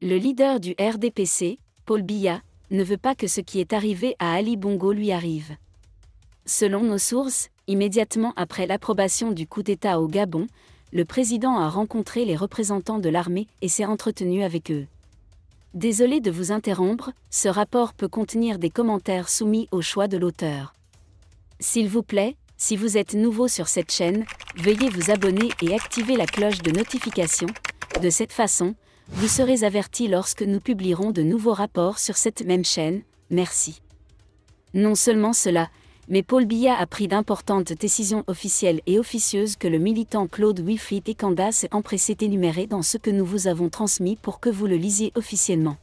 Le leader du RDPC, Paul Biya, ne veut pas que ce qui est arrivé à Ali Bongo lui arrive. Selon nos sources, immédiatement après l'approbation du coup d'État au Gabon, le président a rencontré les représentants de l'armée et s'est entretenu avec eux. Désolé de vous interrompre, ce rapport peut contenir des commentaires soumis au choix de l'auteur. S'il vous plaît, si vous êtes nouveau sur cette chaîne, veuillez vous abonner et activer la cloche de notification. De cette façon, vous serez avertis lorsque nous publierons de nouveaux rapports sur cette même chaîne. Merci. Non seulement cela, mais Paul Biya a pris d'importantes décisions officielles et officieuses que le militant Claude Wilfried Ekanda s'est empressé d'énumérer dans ce que nous vous avons transmis pour que vous le lisiez officiellement.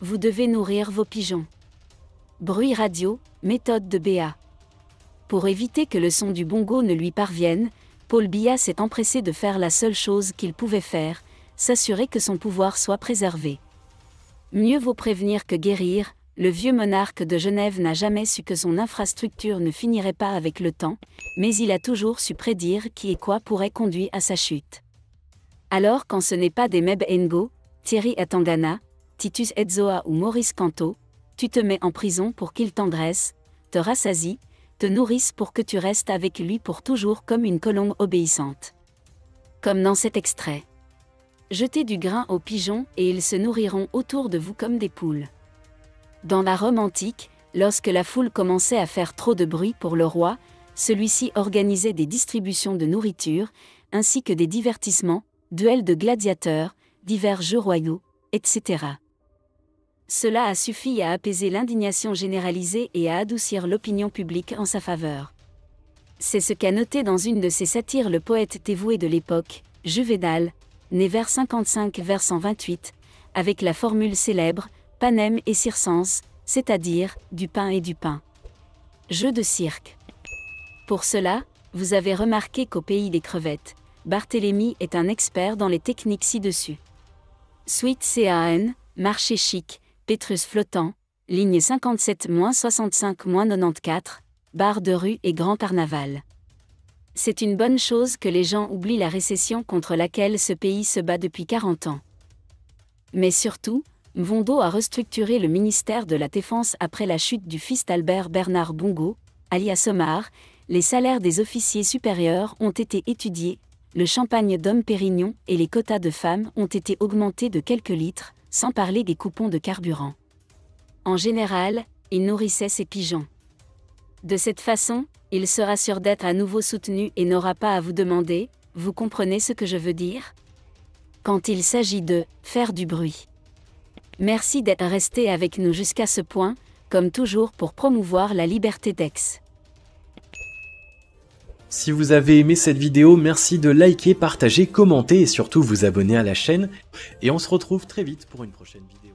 Vous devez nourrir vos pigeons. Bruit radio, méthode de BA. Pour éviter que le son du bongo ne lui parvienne, Paul Biya s'est empressé de faire la seule chose qu'il pouvait faire, s'assurer que son pouvoir soit préservé. Mieux vaut prévenir que guérir. Le vieux monarque de Genève n'a jamais su que son infrastructure ne finirait pas avec le temps, mais il a toujours su prédire qui et quoi pourrait conduire à sa chute. Alors quand ce n'est pas des Meb Ngo, Thierry Atangana, Titus Edzoa ou Maurice Canto, tu te mets en prison pour qu'il t'endresse, te rassasie, te nourrisse pour que tu restes avec lui pour toujours comme une colombe obéissante. Comme dans cet extrait. Jetez du grain aux pigeons et ils se nourriront autour de vous comme des poules. Dans la Rome antique, lorsque la foule commençait à faire trop de bruit pour le roi, celui-ci organisait des distributions de nourriture, ainsi que des divertissements, duels de gladiateurs, divers jeux royaux, etc. Cela a suffi à apaiser l'indignation généralisée et à adoucir l'opinion publique en sa faveur. C'est ce qu'a noté dans une de ses satires le poète dévoué de l'époque, Juvénal, né vers 55 vers 128, avec la formule célèbre « Panem et circense », c'est-à-dire « du pain et du pain ». Jeu de cirque. Pour cela, vous avez remarqué qu'au pays des crevettes, Barthélemy est un expert dans les techniques ci-dessus. Suite CAN, marché chic, Pétrus flottant, ligne 57-65-94, bar de rue et grand carnaval. C'est une bonne chose que les gens oublient la récession contre laquelle ce pays se bat depuis 40 ans. Mais surtout, Mvondo a restructuré le ministère de la Défense après la chute du fils d'Albert Bernard Bongo, alias Omar, les salaires des officiers supérieurs ont été étudiés, le champagne d'Homme Pérignon et les quotas de femmes ont été augmentés de quelques litres, sans parler des coupons de carburant. En général, il nourrissait ses pigeons. De cette façon, il sera sûr d'être à nouveau soutenu et n'aura pas à vous demander, vous comprenez ce que je veux dire ? Quand il s'agit de « faire du bruit ». Merci d'être resté avec nous jusqu'à ce point, comme toujours pour promouvoir la liberté d'ex. Si vous avez aimé cette vidéo, merci de liker, partager, commenter et surtout vous abonner à la chaîne. Et on se retrouve très vite pour une prochaine vidéo.